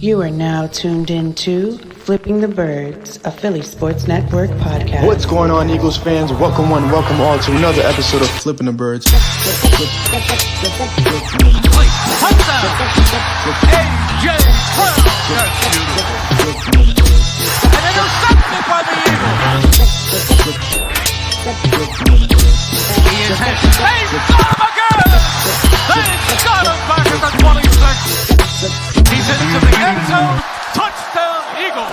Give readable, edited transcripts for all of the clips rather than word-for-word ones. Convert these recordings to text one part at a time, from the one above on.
You are now tuned into Flipping the Birds, a Philly Sports Network podcast. What's going on, Eagles fans? Welcome one, welcome all to another episode of Flipping the Birds. He's into the end zone. Touchdown, Eagles.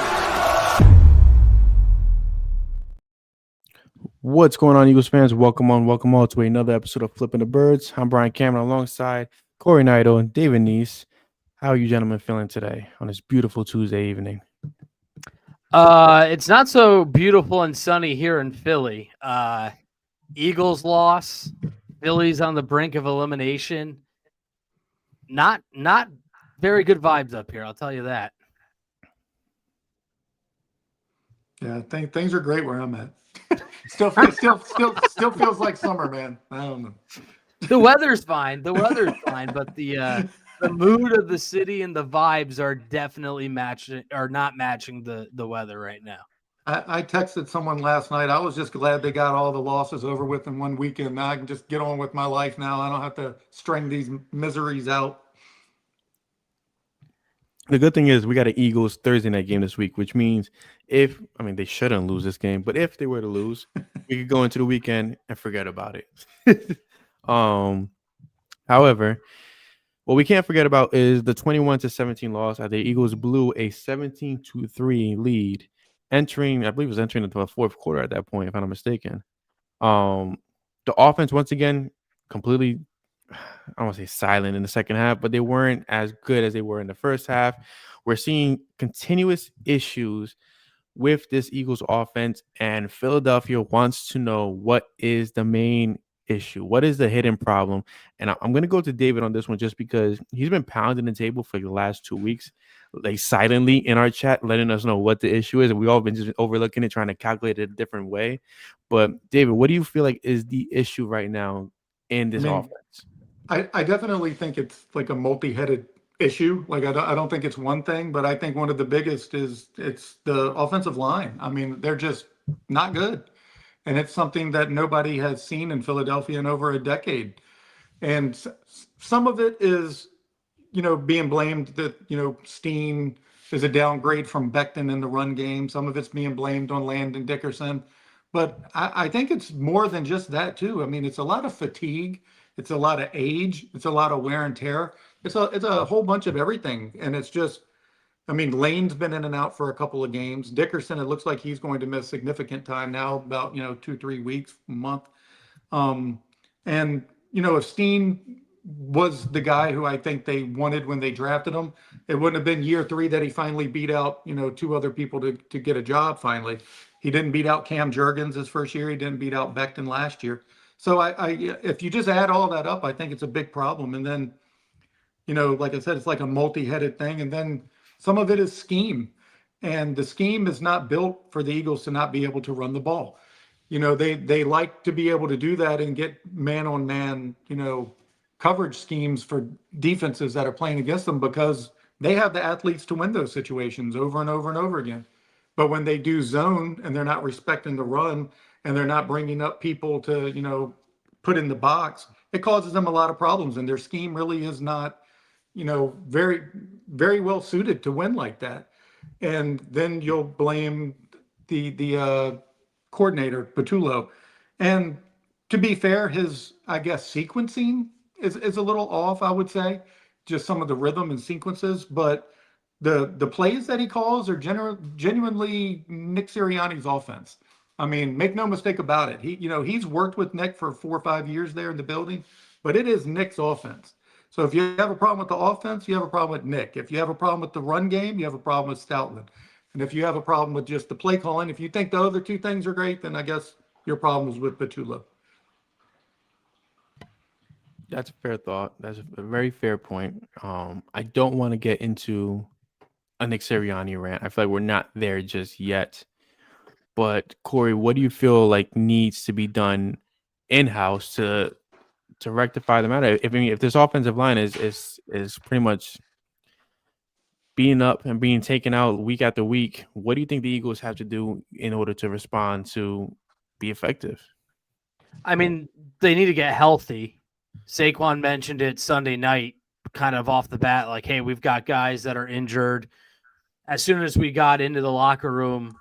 What's going on, Eagles fans? Welcome all to another episode of Flipping the Birds. I'm Brian Cameron alongside Corey Naito and David Neese. How are you gentlemen feeling today on this beautiful Tuesday evening? It's not so beautiful and sunny here in Philly. Eagles loss. Philly's on the brink of elimination. Not very good vibes up here, I'll tell you that. Yeah, things are great where I'm at. Still feels like summer, man. I don't know. The weather's fine. But the mood of the city and the vibes are definitely not matching the weather right now. I texted someone last night. I was just glad they got all the losses over with in one weekend. Now I can just get on with my life now. I don't have to string these miseries out. The good thing is we got an Eagles Thursday night game this week, which means they shouldn't lose this game, but if they were to lose, we could go into the weekend and forget about it. However, what we can't forget about is the 21-17 loss as the Eagles blew a 17-3 lead entering the fourth quarter at that point, if I'm not mistaken. The offense, once again, completely, I don't want to say silent in the second half, but they weren't as good as they were in the first half. We're seeing continuous issues with this Eagles offense, and Philadelphia wants to know what is the main issue. What is the hidden problem? And I'm going to go to David on this one just because he's been pounding the table for the last 2 weeks, like silently in our chat, letting us know what the issue is. And we've all been just overlooking it, trying to calculate it a different way. But David, what do you feel like is the issue right now in this offense? I definitely think it's like a multi-headed issue. Like I don't think it's one thing, but I think one of the biggest is it's the offensive line. I mean, they're just not good. And it's something that nobody has seen in Philadelphia in over a decade. And some of it is, being blamed that, Steen is a downgrade from Becton in the run game. Some of it's being blamed on Landon Dickerson. But I think it's more than just that, too. I mean, it's a lot of fatigue. It's a lot of age. It's a lot of wear and tear. It's a whole bunch of everything. And it's just, Lane's been in and out for a couple of games. Dickerson, it looks like he's going to miss significant time now, about, 2-3 weeks, a month. If Steen was the guy who I think they wanted when they drafted him, it wouldn't have been year 3 that he finally beat out, 2 other people to get a job finally. He didn't beat out Cam Jurgens his first year. He didn't beat out Becton last year. So if you just add all that up, I think it's a big problem. And then, like I said, it's like a multi-headed thing. And then some of it is scheme. And the scheme is not built for the Eagles to not be able to run the ball. They like to be able to do that and get man-on-man, coverage schemes for defenses that are playing against them because they have the athletes to win those situations over and over and over again. But when they do zone and they're not respecting the run and they're not bringing up people to, put in the box, it causes them a lot of problems. And their scheme really is not, very, very well suited to win like that. And then you'll blame the coordinator, Patullo. And to be fair, his, sequencing is a little off, I would say. Just some of the rhythm and sequences. But the plays that he calls are genuinely Nick Sirianni's offense. Make no mistake about it. He's worked with Nick for 4 or 5 years there in the building, but it is Nick's offense. So if you have a problem with the offense, you have a problem with Nick. If you have a problem with the run game, you have a problem with Stoutland. And if you have a problem with just the play calling, if you think the other 2 things are great, then I guess your problem is with Patullo. That's a fair thought. That's a very fair point. I don't want to get into a Nick Sirianni rant. I feel like we're not there just yet. But Corey, what do you feel like needs to be done in-house to rectify the matter? If this offensive line is pretty much being up and being taken out week after week, what do you think the Eagles have to do in order to respond to be effective? I mean, they need to get healthy. Saquon mentioned it Sunday night, kind of off the bat, like, hey, we've got guys that are injured. As soon as we got into the locker room,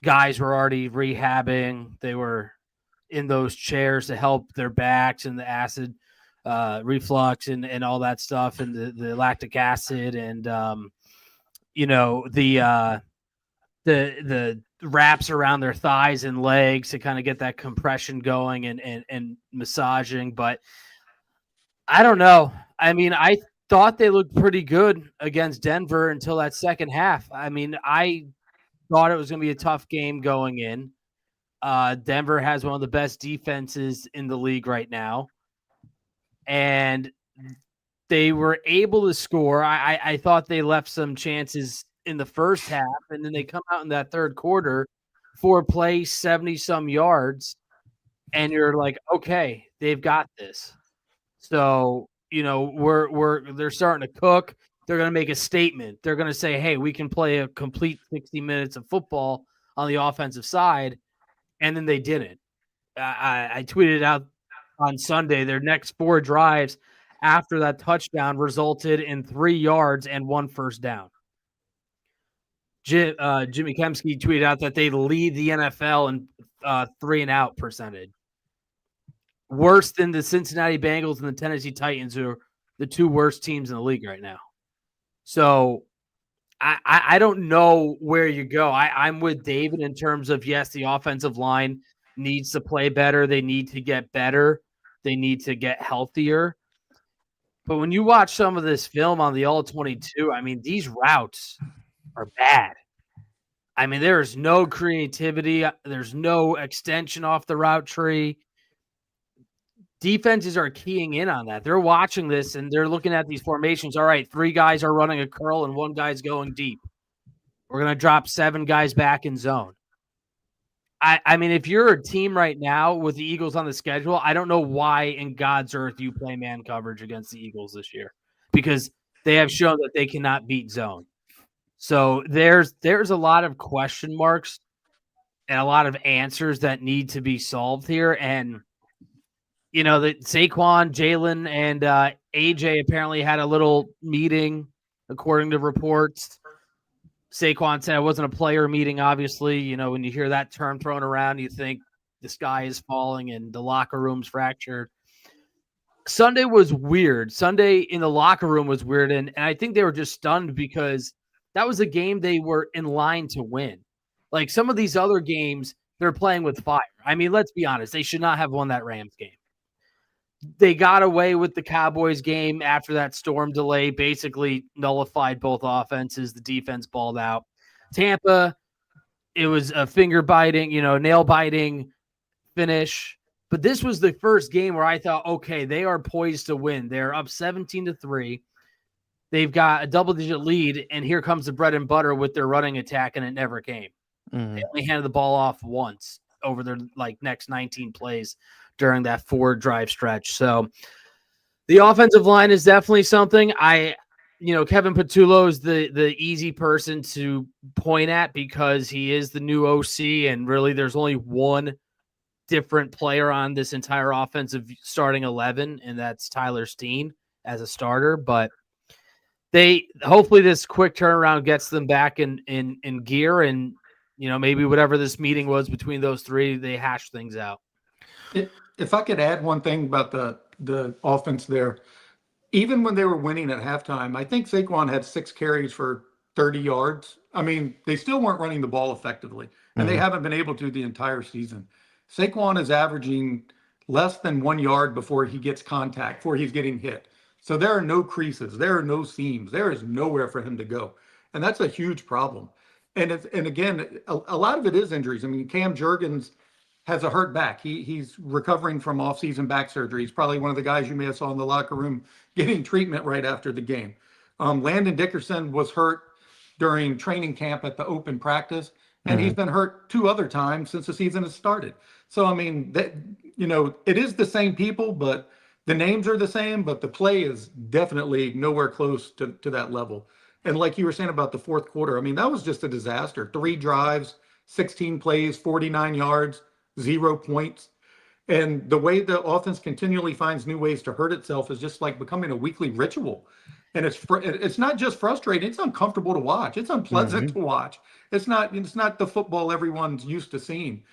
guys were already rehabbing. They were in those chairs to help their backs and the acid reflux and all that stuff, and the lactic acid and the wraps around their thighs and legs to kind of get that compression going and massaging. But I don't know. I mean, I thought they looked pretty good against Denver until that second half. I mean, I thought it was going to be a tough game going in. Denver has one of the best defenses in the league right now. And they were able to score. I thought they left some chances in the first half, and then they come out in that third quarter, 4 plays, 70-some yards, and you're like, okay, they've got this. So, they're starting to cook. They're going to make a statement. They're going to say, hey, we can play a complete 60 minutes of football on the offensive side, and then they didn't. I tweeted out on Sunday, their next 4 drives after that touchdown resulted in 3 yards and 1 first down. Jimmy Kemsky tweeted out that they lead the NFL in 3-and-out percentage. Worse than the Cincinnati Bengals and the Tennessee Titans, who are the 2 worst teams in the league right now. So I don't know where you go. I'm with David in terms of, yes, the offensive line needs to play better. They need to get better. They need to get healthier. But when you watch some of this film on the All-22, I mean, these routes are bad. I mean, there is no creativity. There's no extension off the route tree. Defenses are keying in on that. They're watching this, and they're looking at these formations. All right, 3 guys are running a curl, and 1 guy's going deep. We're going to drop 7 guys back in zone. I mean, if you're a team right now with the Eagles on the schedule, I don't know why in God's earth you play man coverage against the Eagles this year, because they have shown that they cannot beat zone. So there's a lot of question marks and a lot of answers that need to be solved here. And, that Saquon, Jalen, and AJ apparently had a little meeting, according to reports. Saquon said it wasn't a player meeting, obviously. When you hear that term thrown around, you think the sky is falling and the locker room's fractured. Sunday was weird. Sunday in the locker room was weird, and I think they were just stunned because that was a game they were in line to win. Like some of these other games, they're playing with fire. I mean, let's be honest. They should not have won that Rams game. They got away with the Cowboys game after that storm delay, basically nullified both offenses. The defense balled out. Tampa, it was a finger-biting, nail-biting finish. But this was the first game where I thought, okay, they are poised to win. They're up 17-3. They've got a double-digit lead, and here comes the bread and butter with their running attack, and it never came. Mm-hmm. They only handed the ball off once over their next 19 plays during that 4-drive stretch. So the offensive line is definitely something. Kevin Patullo is the easy person to point at because he is the new OC, and really there's only one different player on this entire offensive starting 11, and that's Tyler Steen as a starter. But hopefully this quick turnaround gets them back in gear, and maybe whatever this meeting was between those 3, they hash things out. If I could add one thing about the offense there, even when they were winning at halftime, I think Saquon had 6 carries for 30 yards. I mean, they still weren't running the ball effectively, and they haven't been able to the entire season. Saquon is averaging less than 1 yard before he gets contact, before he's getting hit. So there are no creases, there are no seams, there is nowhere for him to go, and that's a huge problem. And again, a lot of it is injuries. I mean, Cam Jurgens has a hurt back. He's recovering from off-season back surgery. He's probably one of the guys you may have saw in the locker room getting treatment right after the game. Landon Dickerson was hurt during training camp at the open practice, and he's been hurt 2 other times since the season has started. So, I mean, it is the same people, but the names are the same, but the play is definitely nowhere close to that level. And like you were saying about the fourth quarter, I mean, that was just a disaster. 3 drives, 16 plays, 49 yards, 0 points. And the way the offense continually finds new ways to hurt itself is just like becoming a weekly ritual. And it's not just frustrating; it's uncomfortable to watch. It's unpleasant to watch. It's not the football everyone's used to seeing.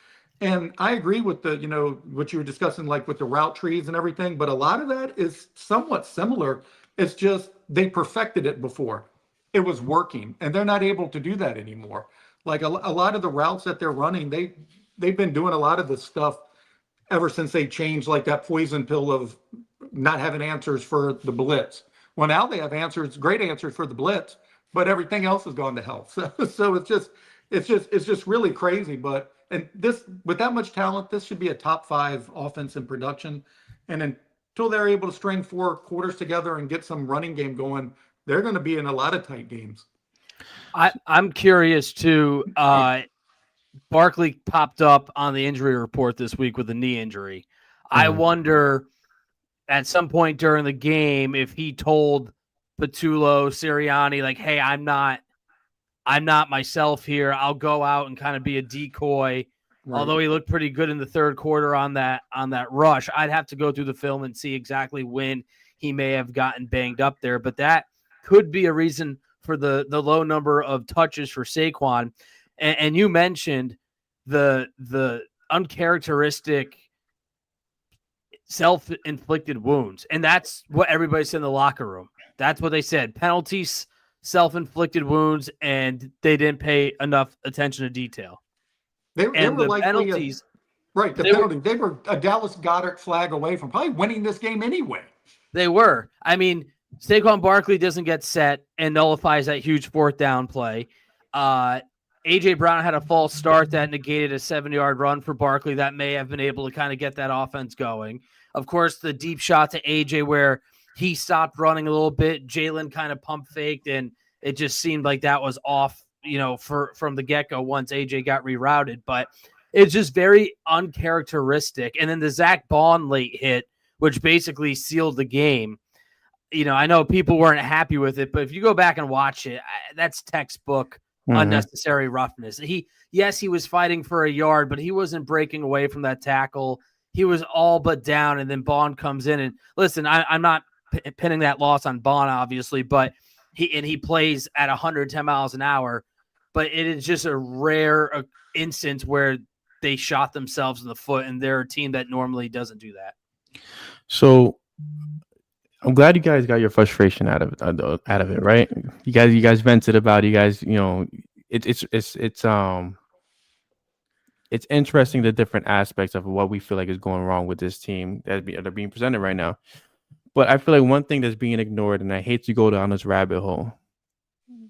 And I agree with what you were discussing, like with the route trees and everything. But a lot of that is somewhat similar. It's just they perfected it before. It was working, and they're not able to do that anymore. Like a lot of the routes that they're running, they've been doing a lot of the stuff ever since they changed like that poison pill of not having answers for the blitz. Well, now they have answers, great answers for the blitz, but everything else has gone to hell. So it's just really crazy. But and this with that much talent, this should be a top 5 offense in production. And until they're able to string 4 quarters together and get some running game going, they're going to be in a lot of tight games. I'm curious too. Barkley popped up on the injury report this week with a knee injury. I wonder at some point during the game if he told Patullo, Sirianni, like, hey, I'm not myself here. I'll go out and kind of be a decoy. Right. Although he looked pretty good in the third quarter on that rush, I'd have to go through the film and see exactly when he may have gotten banged up there. But that could be a reason for the low number of touches for Saquon. And you mentioned the uncharacteristic self-inflicted wounds. And that's what everybody said in the locker room. That's what they said. Penalties, self-inflicted wounds, and they didn't pay enough attention to detail. They were like penalties. Right, they were a Dallas Goedert flag away from probably winning this game anyway. They were. I mean, Saquon Barkley doesn't get set and nullifies that huge 4th down play. A.J. Brown had a false start that negated a 7-yard run for Barkley that may have been able to kind of get that offense going. Of course, the deep shot to A.J. where he stopped running a little bit, Jalen kind of pump faked, and it just seemed like that was off, from the get-go once A.J. got rerouted. But it's just very uncharacteristic. And then the Zach Bond late hit, which basically sealed the game. I know people weren't happy with it, but if you go back and watch it, that's textbook unnecessary roughness. He was fighting for a yard, but he wasn't breaking away from that tackle. He was all but down, and then Bond comes in. And listen, I'm not pinning that loss on Bond, obviously, but he plays at 110 miles an hour. But it is just a rare instance where they shot themselves in the foot, and they're a team that normally doesn't do that. So I'm glad you guys got your frustration out of it, right? You guys vented about it. You guys, it's interesting the different aspects of what we feel like is going wrong with this team that are being presented right now. But I feel like one thing that's being ignored, and I hate to go down this rabbit hole,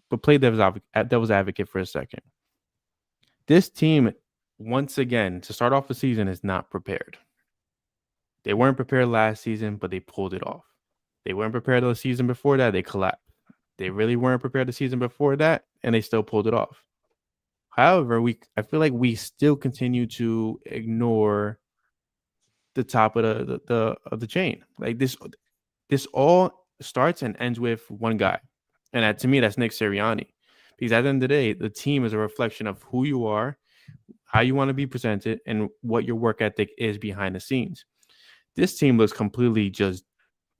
but play devil's advocate for a second. This team, once again, to start off the season, is not prepared. They weren't prepared last season, but they pulled it off. They weren't prepared the season before that. They collapsed. They really weren't prepared the season before that, and they still pulled it off. However, I feel like we still continue to ignore the top of the chain. Like this all starts and ends with one guy, and to me, that's Nick Sirianni. Because at the end of the day, the team is a reflection of who you are, how you want to be presented, and what your work ethic is behind the scenes. This team looks completely just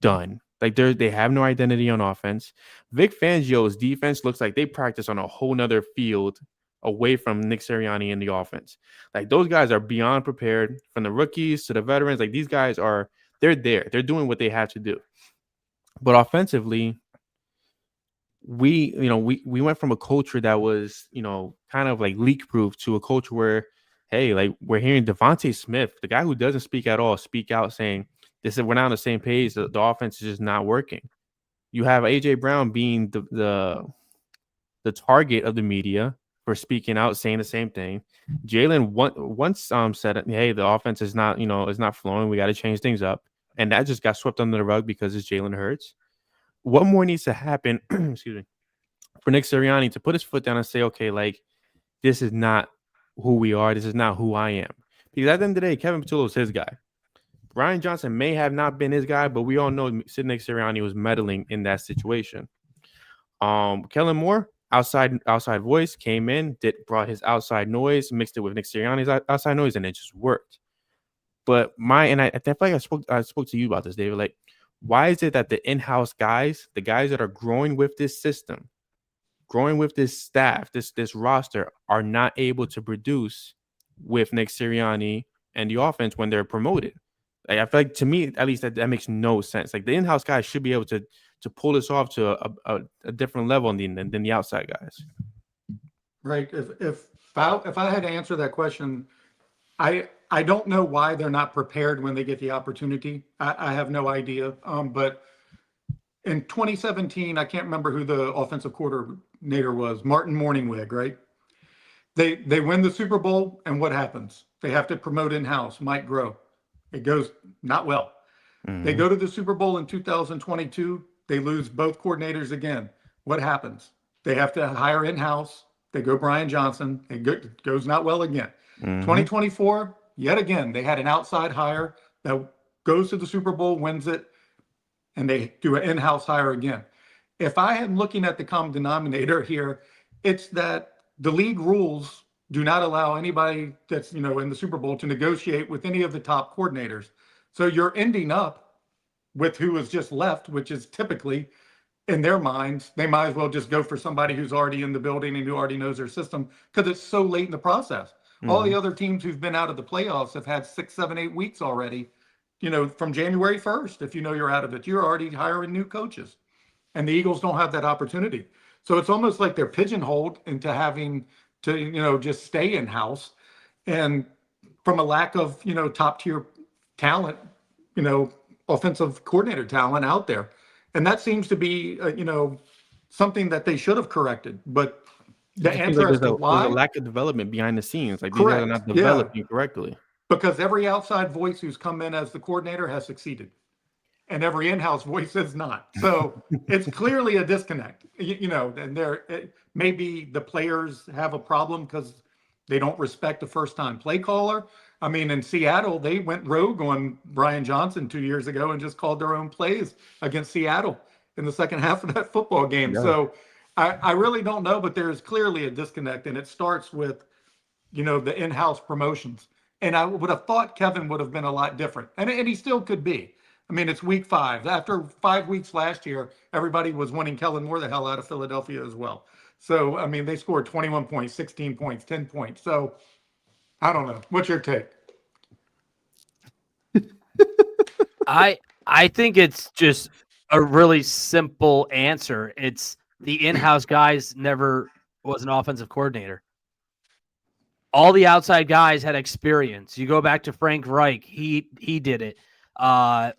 done. Like they have no identity on offense. Vic Fangio's defense looks like they practice on a whole nother field away from Nick Sirianni in the offense. Like those guys are beyond prepared, from the rookies to the veterans. Like these guys they're there. They're doing what they have to do. But offensively, we went from a culture that was, kind of like leak proof to a culture where, hey, like we're hearing Devontae Smith, the guy who doesn't speak at all, speak out saying, we're not on the same page. The offense is just not working. You have A.J. Brown being the target of the media for speaking out, saying the same thing. Jalen once said, "Hey, the offense is not flowing. We got to change things up," and that just got swept under the rug because it's Jalen Hurts. What more needs to happen? Excuse me, for Nick Sirianni to put his foot down and say, "Okay, like this is not who we are. This is not who I am." Because at the end of the day, Kevin Patullo is his guy. Brian Johnson may have not been his guy, but we all know Nick Sirianni was meddling in that situation. Kellen Moore, outside voice, came in, brought his outside noise, mixed it with Nick Sirianni's outside noise, and it just worked. But I feel like I spoke to you about this, David. Like, why is it that the in-house guys, the guys that are growing with this system, growing with this staff, this roster, are not able to produce with Nick Sirianni and the offense when they're promoted? Like, I feel like, to me, at least, that makes no sense. Like, the in-house guys should be able to pull this off to a different level than the outside guys. Right. If I had to answer that question, I don't know why they're not prepared when they get the opportunity. I have no idea. But in 2017, I can't remember who the offensive coordinator was, Martin Morningwig, right? They win the Super Bowl, and what happens? They have to promote in-house, Mike Groh. It goes not well. Mm-hmm. They go to the Super Bowl in 2022. They lose both coordinators again. What happens? They have to hire in-house. They go Brian Johnson. It goes not well again. Mm-hmm. 2024, yet again, they had an outside hire that goes to the Super Bowl, wins it, and they do an in-house hire again. If I am looking at the common denominator here, it's that the league rules do not allow anybody that's, in the Super Bowl to negotiate with any of the top coordinators. So you're ending up with who is just left, which is typically, in their minds, they might as well just go for somebody who's already in the building and who already knows their system, because it's so late in the process. Mm-hmm. All the other teams who've been out of the playoffs have had 6, 7, 8 weeks already. From January 1st, if you're out of it, you're already hiring new coaches. And the Eagles don't have that opportunity. So it's almost like they're pigeonholed into having to, just stay in-house. And from a lack of, top-tier talent, offensive coordinator talent out there. And that seems to be, something that they should have corrected. But the answer as to why? There's a lack of development behind the scenes. Like, these Correct. guys are not developing correctly. Because every outside voice who's come in as the coordinator has succeeded. And every in-house voice is not. So it's clearly a disconnect, and maybe the players have a problem because they don't respect the first-time play caller. I mean, in Seattle, they went rogue on Brian Johnson 2 years ago and just called their own plays against Seattle in the second half of that football game. Yeah. So I really don't know, but there's clearly a disconnect, and it starts with, the in-house promotions. And I would have thought Kevin would have been a lot different, and he still could be. I mean, it's week 5. After 5 weeks last year, everybody was wanting Kellen Moore the hell out of Philadelphia as well. So, I mean, they scored 21 points, 16 points, 10 points. So, I don't know. What's your take? I think it's just a really simple answer. It's the in-house guys never was an offensive coordinator. All the outside guys had experience. You go back to Frank Reich. He did it. I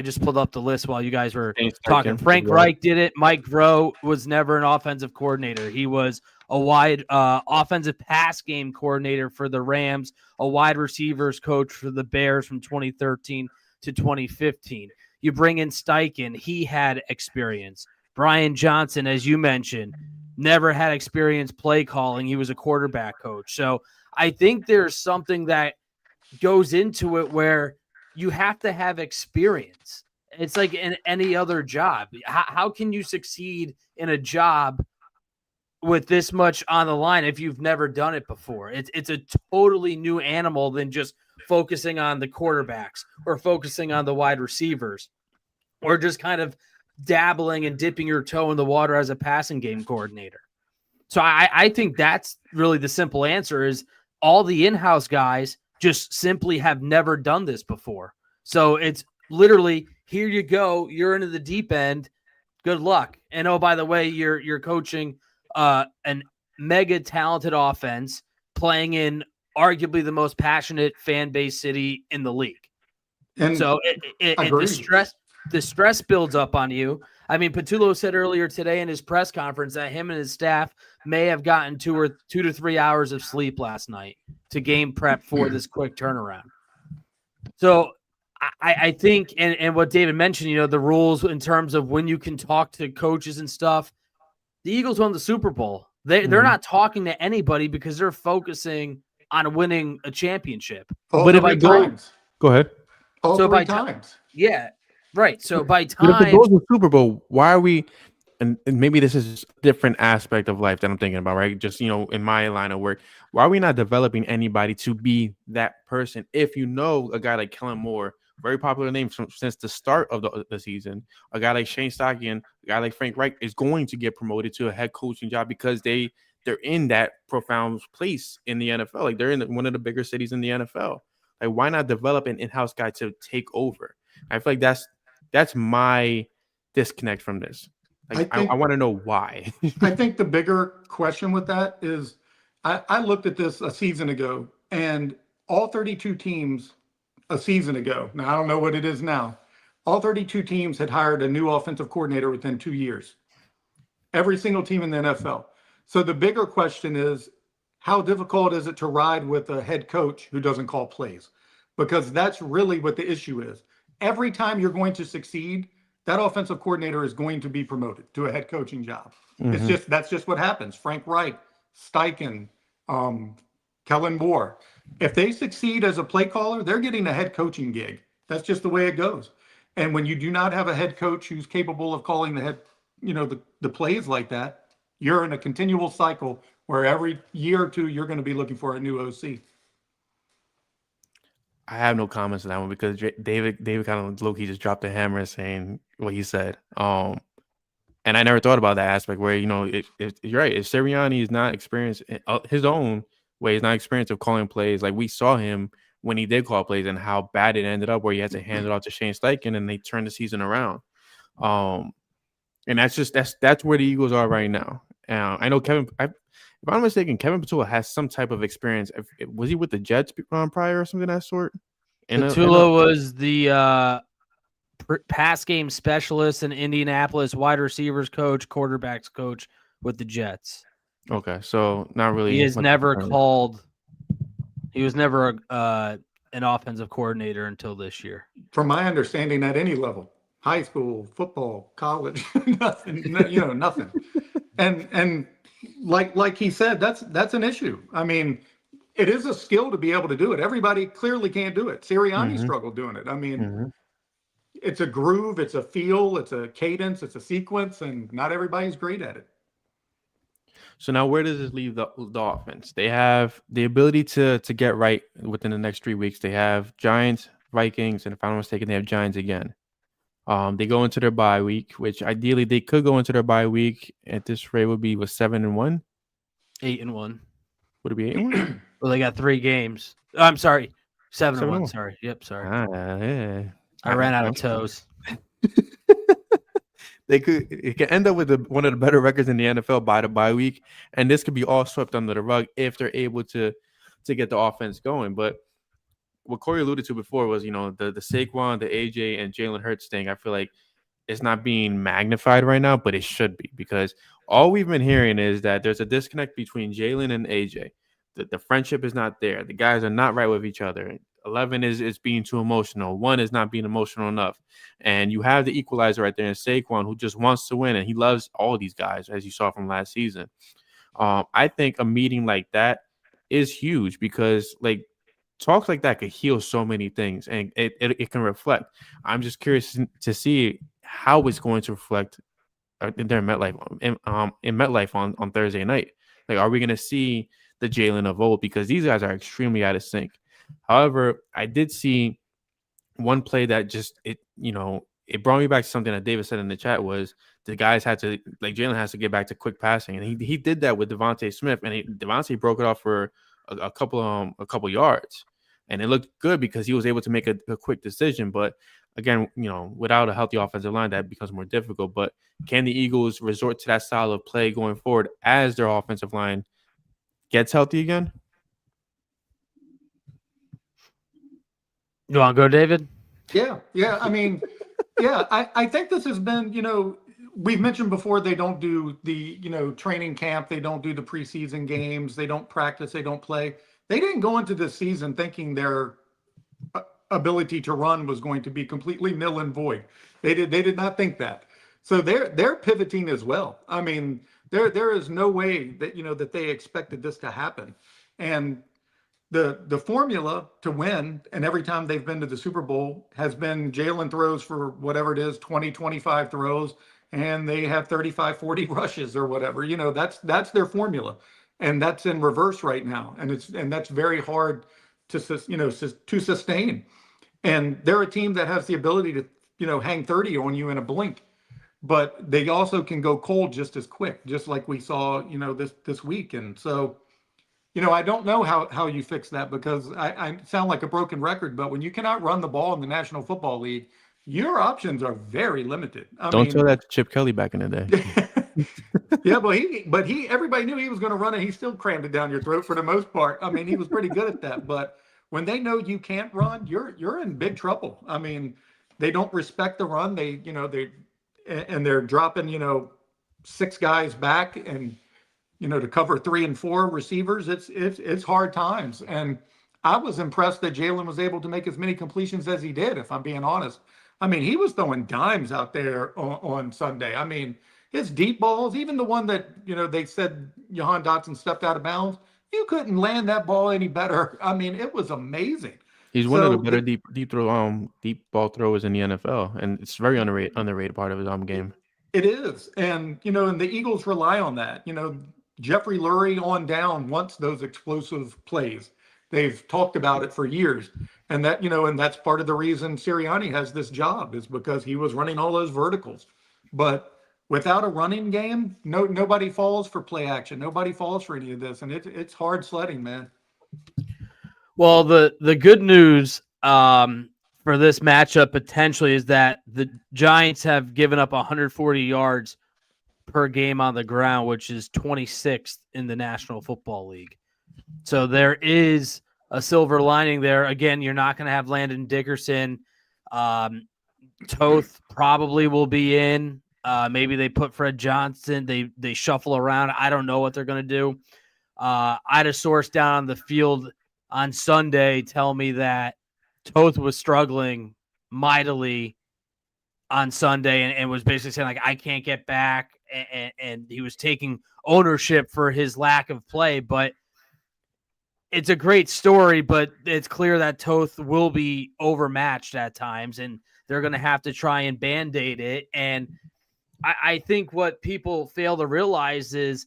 just pulled up the list while you guys were talking. Frank Reich did it. Mike Groh was never an offensive coordinator. He was a wide offensive pass game coordinator for the Rams, a wide receivers coach for the Bears from 2013 to 2015. You bring in Steichen. He had experience. Brian Johnson, as you mentioned, never had experience play calling. He was a quarterback coach. So I think there's something that goes into it where you have to have experience. It's like in any other job. How can you succeed in a job with this much on the line if you've never done it before? It's a totally new animal than just focusing on the quarterbacks or focusing on the wide receivers or just kind of dabbling and dipping your toe in the water as a passing game coordinator. So I think that's really the simple answer is all the in-house guys just simply have never done this before. So it's literally, here you go, you're into the deep end, good luck. And oh, by the way, you're coaching an mega talented offense playing in arguably the most passionate fan base city in the league. And so the stress builds up on you. I mean, Patullo said earlier today in his press conference that him and his staff may have gotten 2 to 3 hours of sleep last night to game prep for this quick turnaround. So I think, and what David mentioned, the rules in terms of when you can talk to coaches and stuff, the Eagles won the Super Bowl. They're not talking to anybody because they're focusing on winning a championship. But if I go ahead. All so 3 times. Yeah. Right. So by time if it goes to the Super Bowl, why are we? and maybe this is a different aspect of life that I'm thinking about, right? Just, in my line of work, why are we not developing anybody to be that person? If a guy like Kellen Moore, very popular name since the start of the season, a guy like Shane Steichen, a guy like Frank Reich is going to get promoted to a head coaching job because they're in that profound place in the NFL. Like they're in one of the bigger cities in the NFL. Like why not develop an in-house guy to take over? I feel like that's my disconnect from this. Like I want to know why. I think the bigger question with that is I looked at this a season ago, and all 32 teams a season ago, now I don't know what it is now, all 32 teams had hired a new offensive coordinator within 2 years. Every single team in the NFL. So the bigger question is, how difficult is it to ride with a head coach who doesn't call plays? Because that's really what the issue is. Every time you're going to succeed, that offensive coordinator is going to be promoted to a head coaching job. Mm-hmm. That's just what happens. Frank Reich, Steichen, Kellen Moore. If they succeed as a play caller, they're getting a head coaching gig. That's just the way it goes. And when you do not have a head coach who's capable of calling the plays like that, you're in a continual cycle where every year or two you're going to be looking for a new OC. I have no comments on that one because David kind of low-key just dropped the hammer saying what he said. And I never thought about that aspect where, if you're right, if Sirianni is not experienced his own way, he's not experienced of calling plays, like we saw him when he did call plays and how bad it ended up where he had to hand it off to Shane Steichen and they turned the season around. And that's where the Eagles are right now. I know if I'm not mistaken, Kevin Patula has some type of experience. Was he with the Jets prior or something of that sort? Patula was the pass game specialist in Indianapolis, wide receivers coach, quarterbacks coach with the Jets. Okay, so not really. He has never called. He was never an offensive coordinator until this year. From my understanding, at any level, high school, football, college, nothing. Nothing. And like he said, that's an issue. I mean, it is a skill to be able to do it. Everybody clearly can't do it. Sirianni struggled doing it. I mean, it's a groove, it's a feel, it's a cadence, it's a sequence, and not everybody's great at it. So now where does this leave the offense? They have the ability to get right within the next 3 weeks. They have Giants, Vikings, and if I'm not mistaken, they have Giants again. They go into their bye week, which ideally they could go into their bye week at this rate would be 7-1, 8-1. Would it be 8-1? Well, they got 3 games. I'm sorry, 7-1. Sorry, yep, sorry. Yeah. I ran out of toes. It can end up with one of the better records in the NFL by the bye week, and this could be all swept under the rug if they're able to get the offense going. But what Corey alluded to before was, the Saquon, the AJ, and Jalen Hurts thing. I feel like it's not being magnified right now, but it should be because all we've been hearing is that there's a disconnect between Jalen and AJ. The friendship is not there. The guys are not right with each other. 11 is being too emotional. 1 is not being emotional enough. And you have the equalizer right there in Saquon who just wants to win, and he loves all these guys, as you saw from last season. I think a meeting like that is huge because, like, talks like that could heal so many things, and it can reflect. I'm just curious to see how it's going to reflect in their MetLife in MetLife on Thursday night. Like, are we going to see the Jalen of old? Because these guys are extremely out of sync. However, I did see one play that just it brought me back to something that David said in the chat was the guys had to, like, Jalen has to get back to quick passing, and he did that with Devontae Smith, and Devontae broke it off for a couple yards, and it looked good because he was able to make a quick decision. But again, without a healthy offensive line, that becomes more difficult. But can the Eagles resort to that style of play going forward as their offensive line gets healthy again? You want to go, David? Yeah. I mean, I think this has been, we've mentioned before, they don't do the, training camp. They don't do the preseason games. They don't practice. They don't play. They didn't go into this season thinking their ability to run was going to be completely nil and void. They did not think that. So they're pivoting as well. I mean, there is no way that, that they expected this to happen. And the formula to win, and every time they've been to the Super Bowl, has been Jalen throws for whatever it is, 20, 25 throws, and they have 35, 40 rushes or whatever. That's their formula. And that's in reverse right now. And that's very hard to sustain. And they're a team that has the ability to, hang 30 on you in a blink. But they also can go cold just as quick, just like we saw, this week. And so, I don't know how you fix that, because I sound like a broken record, but when you cannot run the ball in the National Football League, your options are very limited. Don't tell that to Chip Kelly back in the day. Yeah, but everybody knew he was going to run it. He still crammed it down your throat for the most part. I mean, he was pretty good at that. But when they know you can't run, you're in big trouble. I mean, they don't respect the run. They're dropping, 6 guys back and, to cover 3 and 4 receivers. It's hard times. And I was impressed that Jalen was able to make as many completions as he did, if I'm being honest. I mean, he was throwing dimes out there on Sunday. I mean, his deep balls, even the one that, they said Jahan Dotson stepped out of bounds, you couldn't land that ball any better. I mean, it was amazing. He's one of the better deep ball throwers in the NFL, and it's very underrated part of his game. It is. And, and the Eagles rely on that. Jeffrey Lurie on down wants those explosive plays. They've talked about it for years. And that's part of the reason Sirianni has this job, is because he was running all those verticals. But without a running game, nobody falls for play action. Nobody falls for any of this. And it's hard sledding, man. Well, the good news for this matchup potentially is that the Giants have given up 140 yards per game on the ground, which is 26th in the National Football League. So there is a silver lining there. Again, you're not going to have Landon Dickerson. Toth probably will be in. Maybe they put Fred Johnson. They shuffle around. I don't know what they're going to do. I had a source down on the field on Sunday tell me that Toth was struggling mightily on Sunday and was basically saying, like, I can't get back. And he was taking ownership for his lack of play. But it's a great story, but it's clear that Toth will be overmatched at times, and they're going to have to try and Band-Aid it. And I think what people fail to realize is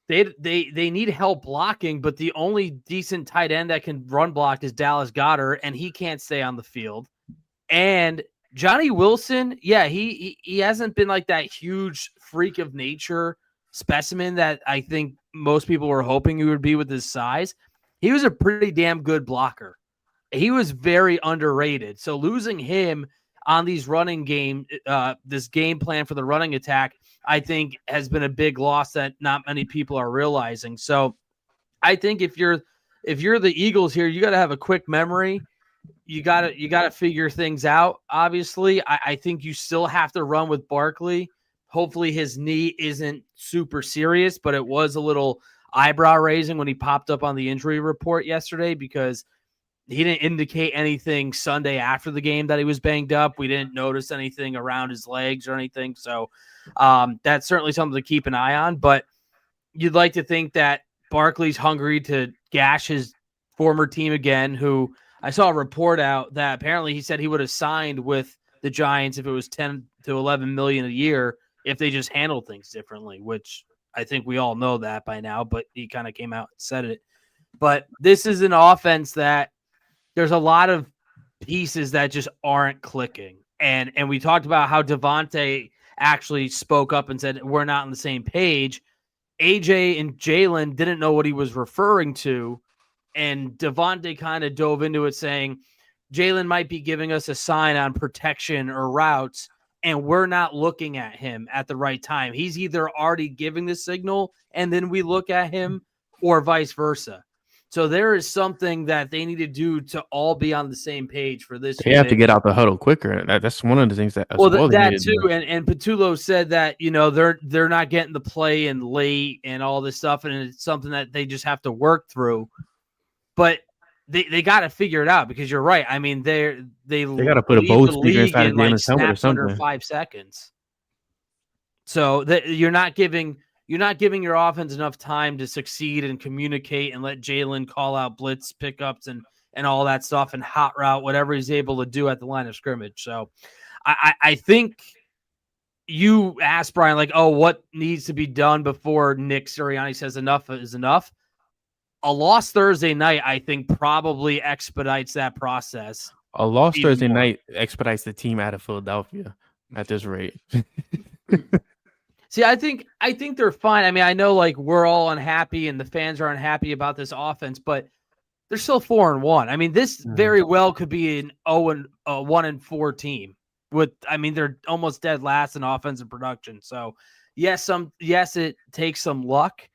they need help blocking, but the only decent tight end that can run block is Dallas Goedert, and he can't stay on the field. And Johnny Wilson, yeah, he hasn't been like that huge freak of nature specimen that I think most people were hoping he would be with his size. He was a pretty damn good blocker. He was very underrated. So losing him on these running game, this game plan for the running attack, I think has been a big loss that not many people are realizing. So I think if you're the Eagles here, you got to have a quick memory. You got to figure things out. Obviously, I think you still have to run with Barkley. Hopefully his knee isn't super serious, but it was a little eyebrow raising when he popped up on the injury report yesterday, because he didn't indicate anything Sunday after the game that he was banged up. We didn't notice anything around his legs or anything. So that's certainly something to keep an eye on. But you'd like to think that Barkley's hungry to gash his former team again, who I saw a report out that apparently he said he would have signed with the Giants if it was 10 to 11 million a year if they just handled things differently, which I think we all know that by now, but he kind of came out and said it. But this is an offense that there's a lot of pieces that just aren't clicking. And we talked about how Devontae actually spoke up and said, we're not on the same page. AJ and Jalen didn't know what he was referring to. And Devontae kind of dove into it saying, Jalen might be giving us a sign on protection or routes, and we're not looking at him at the right time. He's either already giving the signal and then we look at him, or vice versa. So there is something that they need to do to all be on the same page for this. They have to get out the huddle quicker. That's one of the things that. That too, and Patullo said that they're not getting the play in late and all this stuff, and it's something that they just have to work through. But they got to figure it out, because you're right. I mean, they got to put a Bose speaker inside of Jalen's helmet or something. Under 5 seconds. So you're not giving your offense enough time to succeed and communicate and let Jalen call out blitz pickups and all that stuff and hot route, whatever he's able to do at the line of scrimmage. So I think you asked Brian, like, oh, what needs to be done before Nick Sirianni says enough is enough? A loss Thursday night, I think, probably expedites that process. A loss Even Thursday more. night expedites the team out of Philadelphia at this rate. See, I think they're fine. I mean, I know like we're all unhappy and the fans are unhappy about this offense, but they're still 4-1. I mean, this very well could be an 1-4 team. They're almost dead last in offensive production. So yes, it takes some luck,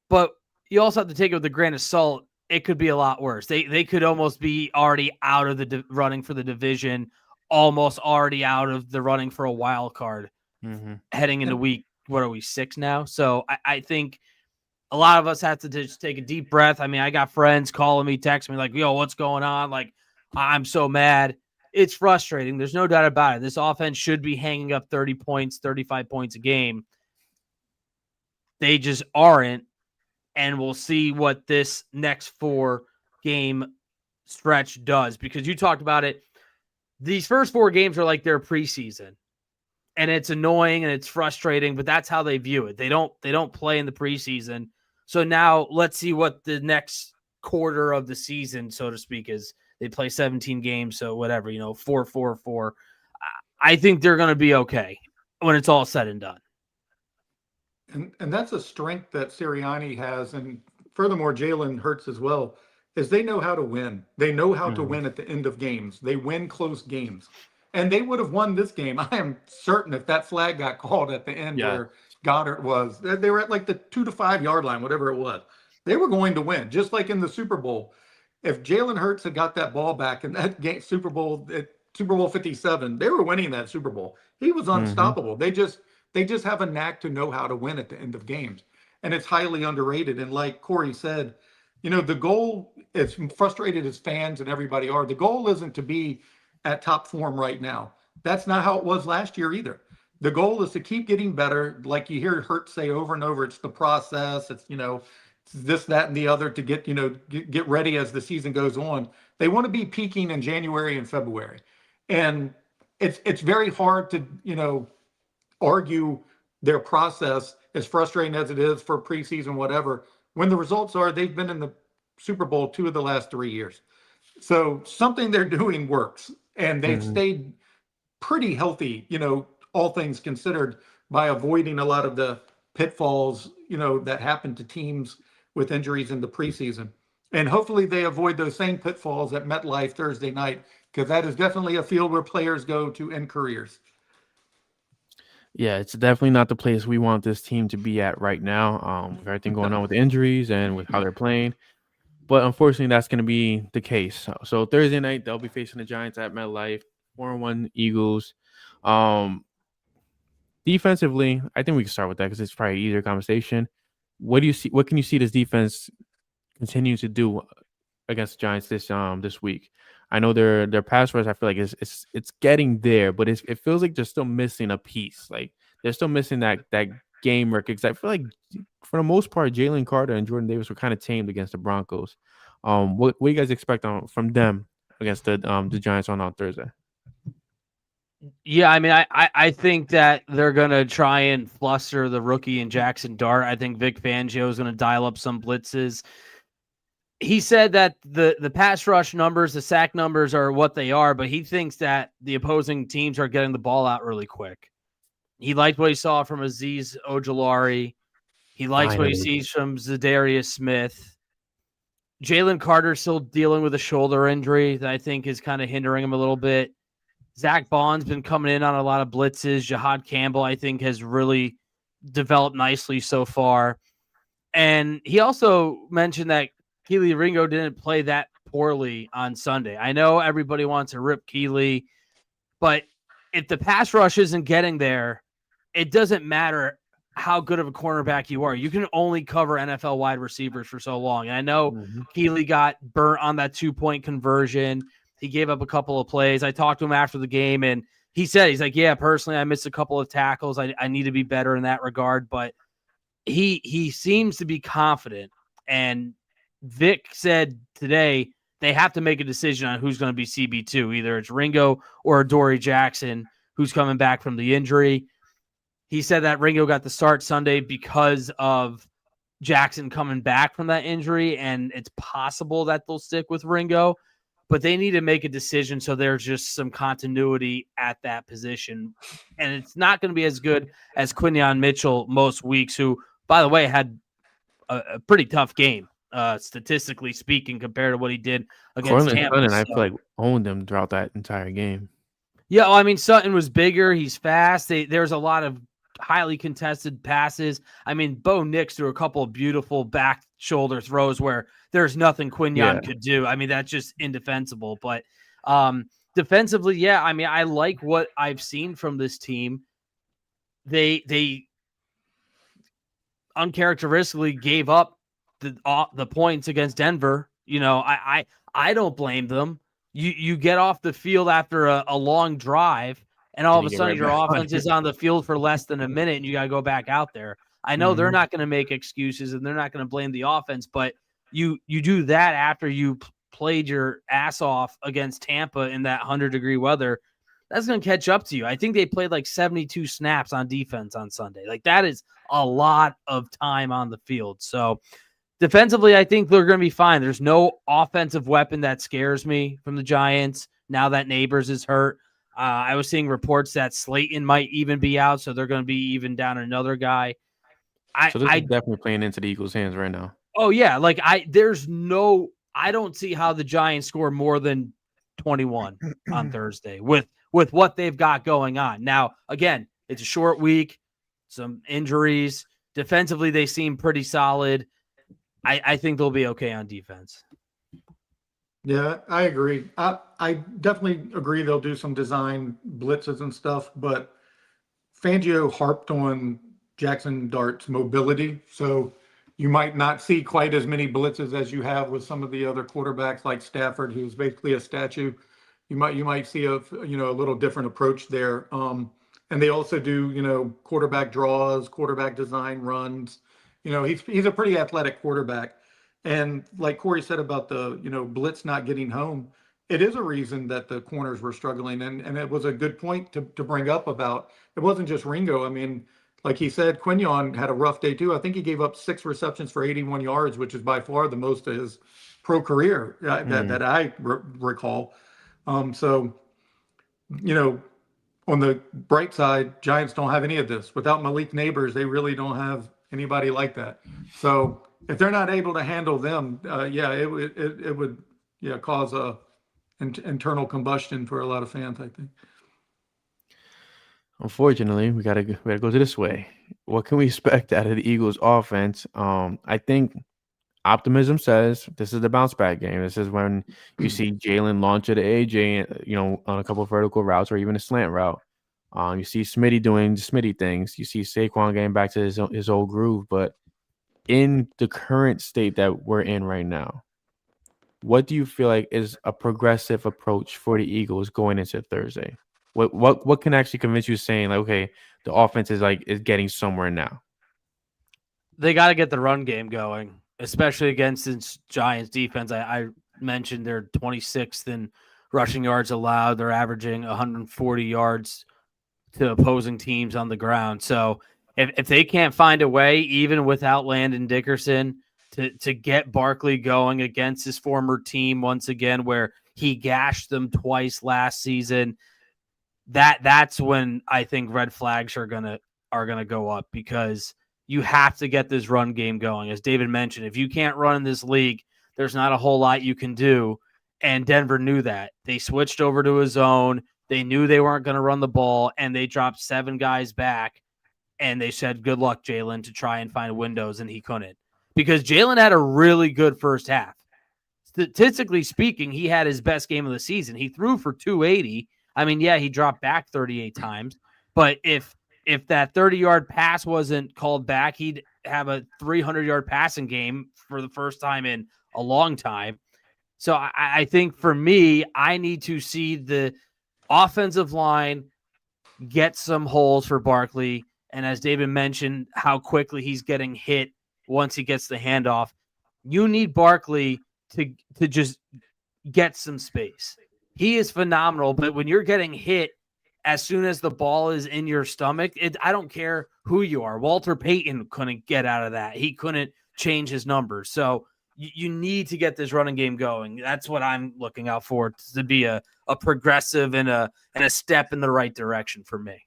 but you also have to take it with a grain of salt. It could be a lot worse. They could almost be already out of the running for the division, almost already out of the running for a wild card, heading into week, what are we, 6 now? So I think a lot of us have to just take a deep breath. I mean, I got friends calling me, texting me like, yo, what's going on? Like, I'm so mad. It's frustrating. There's no doubt about it. This offense should be hanging up 30 points, 35 points a game. They just aren't. And we'll see what this next 4-game stretch does, because you talked about it. These first 4 games are like their preseason, and it's annoying and it's frustrating, but that's how they view it. They don't play in the preseason. So now let's see what the next quarter of the season, so to speak, is. They play 17 games. So whatever, 4-4-4. I think they're going to be okay when it's all said and done. And that's a strength that Sirianni has, and furthermore, Jalen Hurts as well, is they know how to win. They know how to win at the end of games. They win close games. And they would have won this game. I am certain if that flag got called at the end where Goddard was, they were at like the 2 to 5 yard line, whatever it was. They were going to win, just like in the Super Bowl. If Jalen Hurts had got that ball back in that game, Super Bowl 57, they were winning that Super Bowl. He was unstoppable. They just have a knack to know how to win at the end of games. And it's highly underrated. And like Corey said, the goal, as frustrated as fans and everybody are, the goal isn't to be at top form right now. That's not how it was last year either. The goal is to keep getting better. Like you hear Hurt say over and over, it's the process. It's, this, that, and the other to get ready as the season goes on. They want to be peaking in January and February. And it's very hard to, argue their process, as frustrating as it is for preseason, whatever, when the results are they've been in the Super Bowl 2 of the last 3 years. So something they're doing works, and they've stayed pretty healthy, all things considered, by avoiding a lot of the pitfalls, that happen to teams with injuries in the preseason. And hopefully they avoid those same pitfalls at MetLife Thursday night, because that is definitely a field where players go to end careers. Yeah, it's definitely not the place we want this team to be at right now, with everything going on with injuries and with how they're playing. But unfortunately, that's going to be the case. So Thursday night, they'll be facing the Giants at MetLife, 4-1 Eagles. Defensively, I think we can start with that because it's probably an easier conversation. What do you see? What can you see this defense continue to do against the Giants this week? I know their pass rush, I feel like it's getting there, but it feels like they're still missing a piece. Like they're still missing that game work. Because I feel like for the most part, Jalen Carter and Jordan Davis were kind of tamed against the Broncos. What do you guys expect from them against the Giants on Thursday? Yeah, I mean, I think that they're going to try and fluster the rookie in Jackson Dart. I think Vic Fangio is going to dial up some blitzes. He said that the pass rush numbers, the sack numbers are what they are, but he thinks that the opposing teams are getting the ball out really quick. He liked what he saw from Azeez Ojulari. He likes what he sees from Zadarius Smith. Jalen Carter's still dealing with a shoulder injury that I think is kind of hindering him a little bit. Zach Bond's been coming in on a lot of blitzes. Jahad Campbell, I think, has really developed nicely so far. And he also mentioned that Kelee Ringo didn't play that poorly on Sunday. I know everybody wants to rip Kelee, but if the pass rush isn't getting there, it doesn't matter how good of a cornerback you are. You can only cover NFL wide receivers for so long. And I know Kelee got burnt on that 2-point conversion. He gave up a couple of plays. I talked to him after the game, and he said, he's like, yeah, personally, I missed a couple of tackles. I need to be better in that regard. But he seems to be confident. And Vic said today they have to make a decision on who's going to be CB2. Either it's Ringo or Dory Jackson, who's coming back from the injury. He said that Ringo got the start Sunday because of Jackson coming back from that injury, and it's possible that they'll stick with Ringo, but they need to make a decision so there's just some continuity at that position. And it's not going to be as good as Quinyon Mitchell most weeks, who, by the way, had a pretty tough game, statistically speaking, compared to what he did against Cortland Tampa. Sutton, I feel like, owned them throughout that entire game. Yeah, well, I mean, Sutton was bigger. He's fast. There's a lot of highly contested passes. I mean, Bo Nix threw a couple of beautiful back shoulder throws where there's nothing Quinyon could do. I mean, that's just indefensible. But defensively, yeah, I mean, I like what I've seen from this team. They uncharacteristically gave up the points against Denver. You know, I don't blame them. You get off the field after a long drive, and all of a sudden your offense is on the field for less than a minute, and you got to go back out there. I know they're not going to make excuses, and they're not going to blame the offense, but you do that after you played your ass off against Tampa in that 100-degree weather. That's going to catch up to you. I think they played like 72 snaps on defense on Sunday. Like, that is a lot of time on the field. So defensively, I think they're going to be fine. There's no offensive weapon that scares me from the Giants now that Neighbors is hurt. I was seeing reports that Slayton might even be out, so they're going to be even down another guy. So this is definitely playing into the Eagles' hands right now. Oh, yeah. Like, I don't see how the Giants score more than 21 on Thursday with what they've got going on. Now, again, it's a short week, some injuries. Defensively, they seem pretty solid. I think they'll be okay on defense. Yeah, I agree. I definitely agree they'll do some design blitzes and stuff, but Fangio harped on Jackson Dart's mobility, so you might not see quite as many blitzes as you have with some of the other quarterbacks like Stafford, who's basically a statue. You might see a little different approach there. And they also do quarterback draws, quarterback design runs. He's a pretty athletic quarterback. And like Corey said about the blitz not getting home, it is a reason that the corners were struggling. And it was a good point to bring up about it wasn't just Ringo. I mean, like he said, Quinyon had a rough day too. I think he gave up 6 receptions for 81 yards, which is by far the most of his pro career that I recall. So, on the bright side, Giants don't have any of this. Without Malik Neighbors, they really don't have anybody like that. So if they're not able to handle them, it would cause a internal combustion for a lot of fans, I think. Unfortunately, we gotta go this way. What can we expect out of the Eagles' offense? I think optimism says this is the bounce back game. This is when you see Jalen launch at AJ, on a couple of vertical routes or even a slant route. You see Smitty doing Smitty things. You see Saquon getting back to his old groove. But in the current state that we're in right now, what do you feel like is a progressive approach for the Eagles going into Thursday? What can actually convince you saying like, okay, the offense is getting somewhere now? They got to get the run game going, especially against this Giants defense. I mentioned they're 26th in rushing yards allowed. They're averaging 140 yards to opposing teams on the ground. So if they can't find a way, even without Landon Dickerson, to get Barkley going against his former team once again, where he gashed them twice last season, that's when I think red flags are gonna go up, because you have to get this run game going. As David mentioned, if you can't run in this league, there's not a whole lot you can do. And Denver knew that. They switched over to a zone. They knew they weren't going to run the ball, and they dropped 7 guys back. And they said, good luck, Jalen, to try and find windows, and he couldn't. Because Jalen had a really good first half. Statistically speaking, he had his best game of the season. He threw for 280. I mean, yeah, he dropped back 38 times. But if that 30-yard pass wasn't called back, he'd have a 300-yard passing game for the first time in a long time. So I think for me, I need to see the offensive line get some holes for Barkley. And as David mentioned, how quickly he's getting hit once he gets the handoff. You need Barkley to just get some space. He is phenomenal, but when you're getting hit as soon as the ball is in your stomach, I don't care who you are. Walter Payton couldn't get out of that. He couldn't change his numbers. So you need to get this running game going. That's what I'm looking out for, to be a progressive and a step in the right direction for me.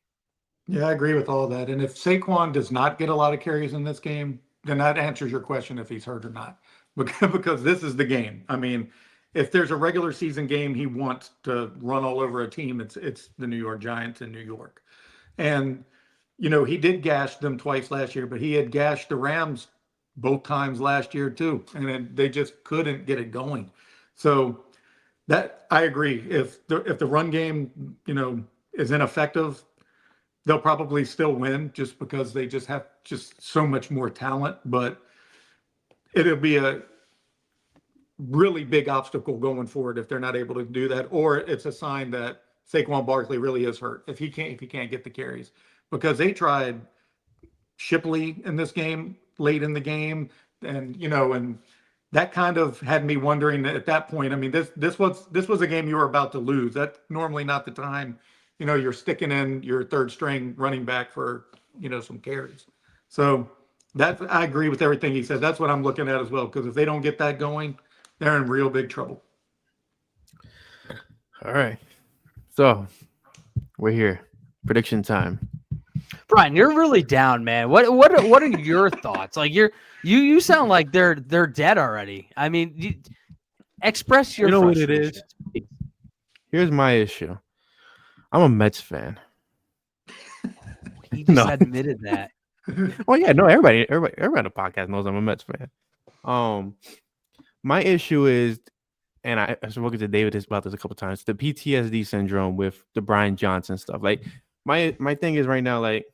Yeah, I agree with all that. And if Saquon does not get a lot of carries in this game, then that answers your question if he's hurt or not, because this is the game. I mean, if there's a regular season game he wants to run all over a team, it's the New York Giants in New York. And, he did gash them twice last year, but he had gashed the Rams both times last year too. And they just couldn't get it going. So that, I agree. If the run game, is ineffective, they'll probably still win just because they just have just so much more talent, but it'll be a really big obstacle going forward if they're not able to do that, or it's a sign that Saquon Barkley really is hurt if he can't get the carries, because they tried Shipley in this game late in the game, and and that kind of had me wondering at that point. I mean, this was a game you were about to lose. That's normally not the time. You're sticking in your third string running back for, some carries. So I agree with everything he said. That's what I'm looking at as well. Because if they don't get that going, they're in real big trouble. All right. So we're here. Prediction time. Brian, you're really down, man. What are your thoughts? Like you sound like they're dead already. I mean, express your. You know what it is? Here's my issue. I'm a Mets fan. He just admitted that. Well, yeah, no, everybody on the podcast knows I'm a Mets fan. My issue is, and I've spoken to David about this a couple times, the PTSD syndrome with the Brian Johnson stuff. Like, my thing is right now, like,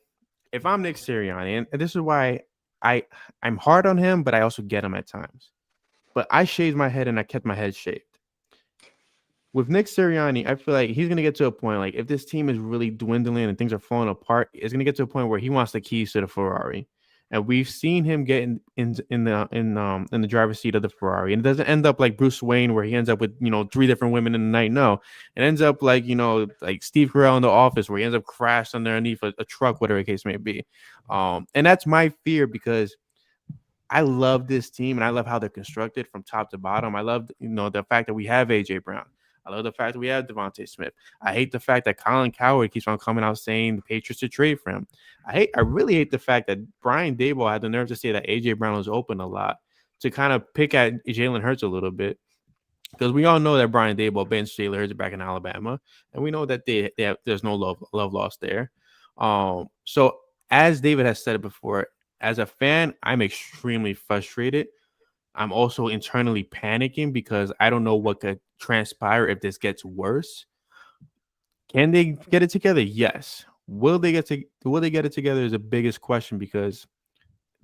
if I'm Nick Sirianni, and this is why I'm hard on him, but I also get him at times. But I shaved my head and I kept my head shaved. With Nick Sirianni, I feel like he's going to get to a point, like, if this team is really dwindling and things are falling apart, it's going to get to a point where he wants the keys to the Ferrari. And we've seen him get in the driver's seat of the Ferrari. And it doesn't end up like Bruce Wayne, where he ends up with, 3 different women in the night. No, it ends up like, like Steve Carell in The Office, where he ends up crashed underneath a truck, whatever the case may be. And that's my fear, because I love this team and I love how they're constructed from top to bottom. I love, the fact that we have AJ Brown. I love the fact that we have Devontae Smith. I hate the fact that Colin Cowherd keeps on coming out saying the Patriots should trade for him. I really hate the fact that Brian Daboll had the nerve to say that A.J. Brown was open a lot, to kind of pick at Jalen Hurts a little bit. Because we all know that Brian Daboll benched Jalen Hurts back in Alabama, and we know that there's no love lost there. So as David has said it before, as a fan, I'm extremely frustrated. I'm also internally panicking because I don't know what could transpire if this gets worse. Can they get it together? Yes. Will they get it together is the biggest question, because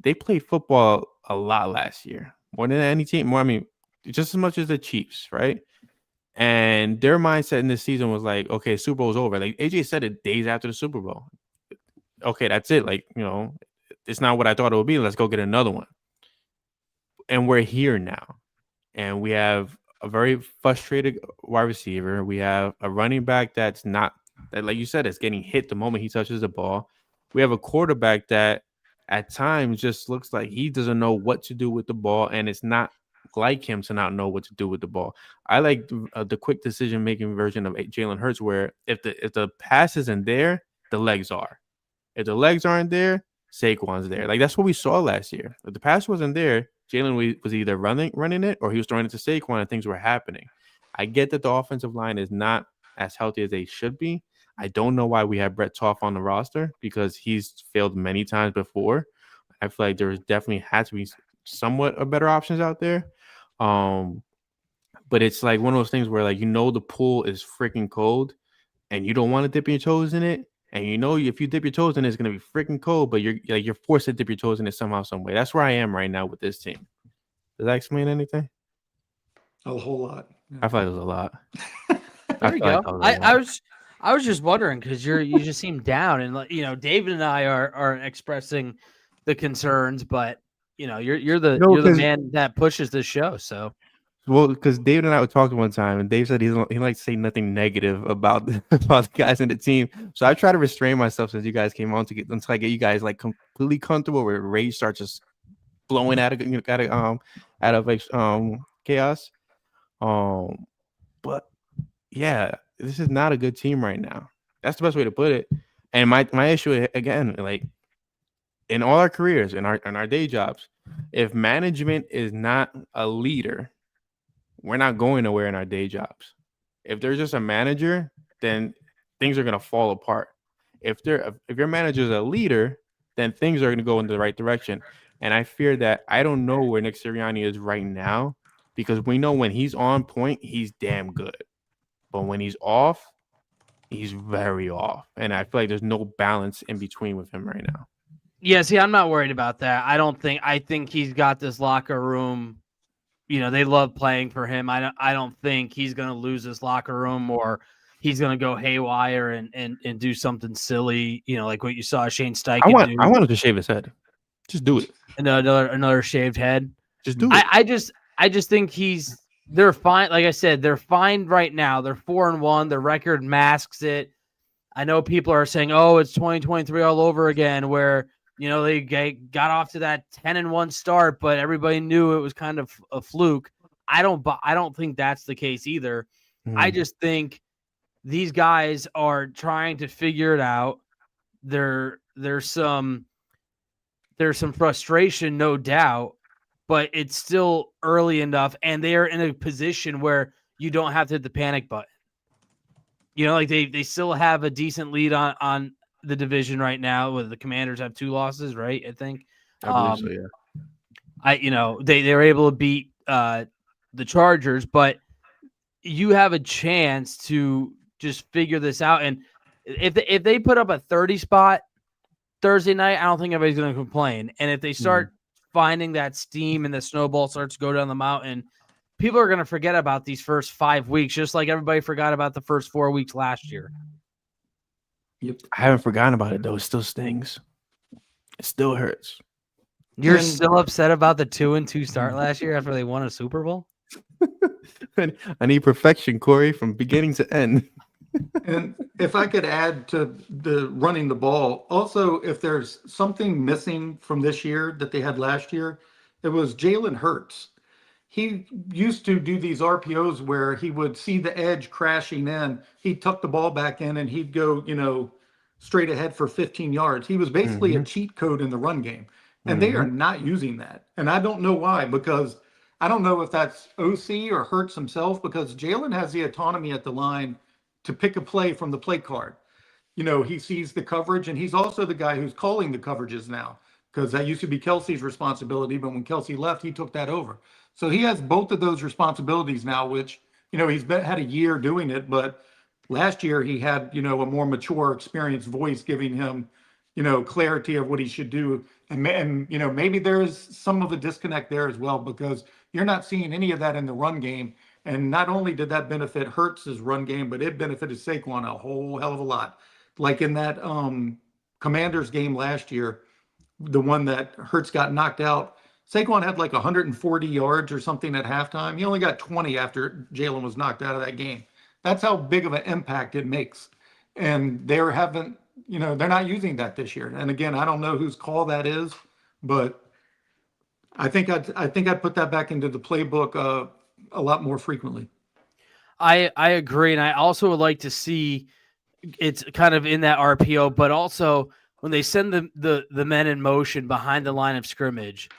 they played football a lot last year, more than any team. Just as much as the Chiefs, right? And their mindset in this season was like, okay, Super Bowl's over. Like AJ said it days after the Super Bowl. Okay, that's it. Like, it's not what I thought it would be. Let's go get another one. And we're here now. And we have a very frustrated wide receiver. We have a running back that, like you said, is getting hit the moment he touches the ball. We have a quarterback that at times just looks like he doesn't know what to do with the ball, and it's not like him to not know what to do with the ball. I like the quick decision-making version of Jalen Hurts, where if the pass isn't there, the legs are. If the legs aren't there, Saquon's there. Like, that's what we saw last year. If the pass wasn't there, Jalen was either running it or he was throwing it to Saquon, and things were happening. I get that the offensive line is not as healthy as they should be. I don't know why we have Brett Toff on the roster, because he's failed many times before. I feel like there definitely had to be somewhat of better options out there. But it's like one of those things where, like, the pool is freaking cold and you don't want to dip your toes in it. And if you dip your toes in it, it's going to be freaking cold, but you're forced to dip your toes in it somehow, some way. That's where I am right now with this team. Does that explain anything? A whole lot. Yeah. I feel like it was a lot. There you go. I was just wondering, because you just seem down, and David and I are expressing the concerns, but you're the man that pushes the show. So Well, because David and I were talking one time, and Dave said he likes to say nothing negative about about the guys in the team. So I try to restrain myself since you guys came on until I get you guys like completely comfortable where rage starts just blowing out of like chaos. But yeah, this is not a good team right now. That's the best way to put it. And my issue again, like in all our careers, in our day jobs, if management is not a leader, we're not going nowhere in our day jobs. If there's just a manager, then things are gonna fall apart. If your manager is a leader, then things are gonna go in the right direction. And I fear that I don't know where Nick Sirianni is right now because we know when he's on point, he's damn good. But when he's off, he's very off. And I feel like there's no balance in between with him right now. Yeah, see, I'm not worried about that. I think he's got this locker room. You know, they love playing for him. I don't think he's going to lose his locker room or he's going to go haywire and do something silly, you know, like what you saw Shane Steichen do. I want him to shave his head. Just do it. Another shaved head. Just do it. I just think they're fine. Like I said, they're fine right now. They're 4-1. Their record masks it. I know people are saying, "Oh, it's 2023 all over again," where you know they got off to that 10-1 start, but everybody knew it was kind of a fluke. I don't think that's the case either. I just think these guys are trying to figure it out. There's some frustration, no doubt, but it's still early enough, and they are in a position where you don't have to hit the panic button. You know, like they still have a decent lead on the division right now. With the Commanders have 2 losses, right? I think. I believe so, yeah. They were able to beat the Chargers, but you have a chance to just figure this out. And if they put up a 30 spot Thursday night, I don't think anybody's going to complain. And if they start finding that steam and the snowball starts to go down the mountain, people are going to forget about these first 5 weeks, just like everybody forgot about the first 4 weeks last year. Yep. I haven't forgotten about it, though. It still stings. It still hurts. You're still upset about the 2-2 start last year after they won a Super Bowl? I need perfection, Corey, from beginning to end. And if I could add to the running the ball, also, if there's something missing from this year that they had last year, it was Jalen Hurts. He used to do these RPOs where he would see the edge crashing in. He'd tuck the ball back in and he'd go, straight ahead for 15 yards. He was basically a cheat code in the run game. And they are not using that. And I don't know why, because I don't know if that's OC or Hurts himself, because Jalen has the autonomy at the line to pick a play from the play card. He sees the coverage, and he's also the guy who's calling the coverages now, because that used to be Kelsey's responsibility. But when Kelsey left, he took that over. So he has both of those responsibilities now, which, he's had a year doing it. But last year he had, a more mature, experienced voice giving him, clarity of what he should do. And maybe there's some of a disconnect there as well, because you're not seeing any of that in the run game. And not only did that benefit Hurts' run game, but it benefited Saquon a whole hell of a lot. Like in that Commanders game last year, the one that Hurts got knocked out, Saquon had like 140 yards or something at halftime. He only got 20 after Jalen was knocked out of that game. That's how big of an impact it makes. And they're not using that this year. And again, I don't know whose call that is, but I think I'd put that back into the playbook a lot more frequently. I agree, and I also would like to see it's kind of in that RPO, but also when they send the men in motion behind the line of scrimmage,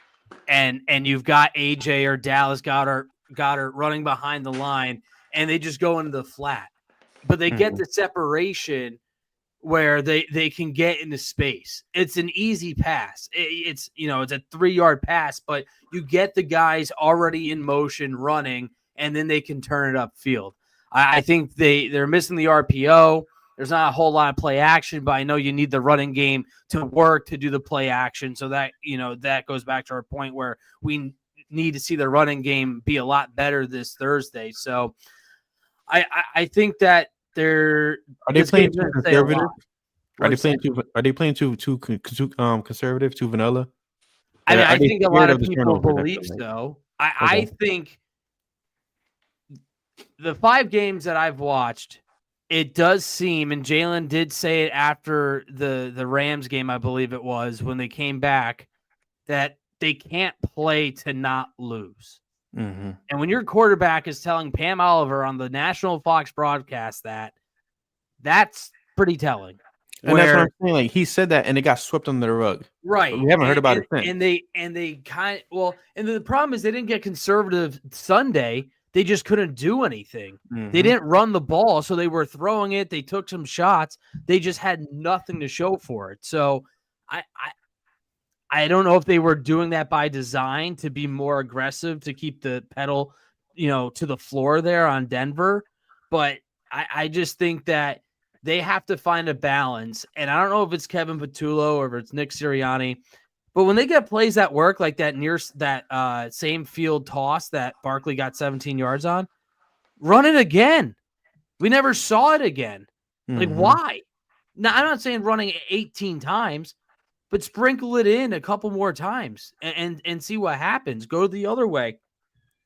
and you've got AJ or Dallas Goddard running behind the line, and they just go into the flat, but they get the separation where they can get into space. It's an easy pass. It's a 3-yard pass, but you get the guys already in motion running, and then they can turn it upfield. I think they're missing the RPO. There's not a whole lot of play action, but I know you need the running game to work to do the play action. So that, that goes back to our point where we need to see the running game be a lot better this Thursday. So I think that are they playing too conservative? Are they playing too conservative, too vanilla? I think a lot of people believe so. I think the 5 games that I've watched, it does seem, and Jalen did say it after the Rams game, I believe it was, when they came back, that they can't play to not lose. Mm-hmm. And when your quarterback is telling Pam Oliver on the national Fox broadcast that's pretty telling. And that's what I'm saying. Like, he said that, and it got swept under the rug. Right. We haven't heard about it since. And they kind of, and the problem is they didn't get conservative Sunday. They just couldn't do anything. Mm-hmm. They didn't run the ball, so they were throwing it. They took some shots. They just had nothing to show for it. So I don't know if they were doing that by design to be more aggressive, to keep the pedal, to the floor there on Denver. But I just think that they have to find a balance. And I don't know if it's Kevin Patullo or if it's Nick Sirianni, but when they get plays that work, like that same field toss that Barkley got 17 yards on, run it again. We never saw it again. Like, why? Now, I'm not saying running 18 times, but sprinkle it in a couple more times and see what happens. Go the other way.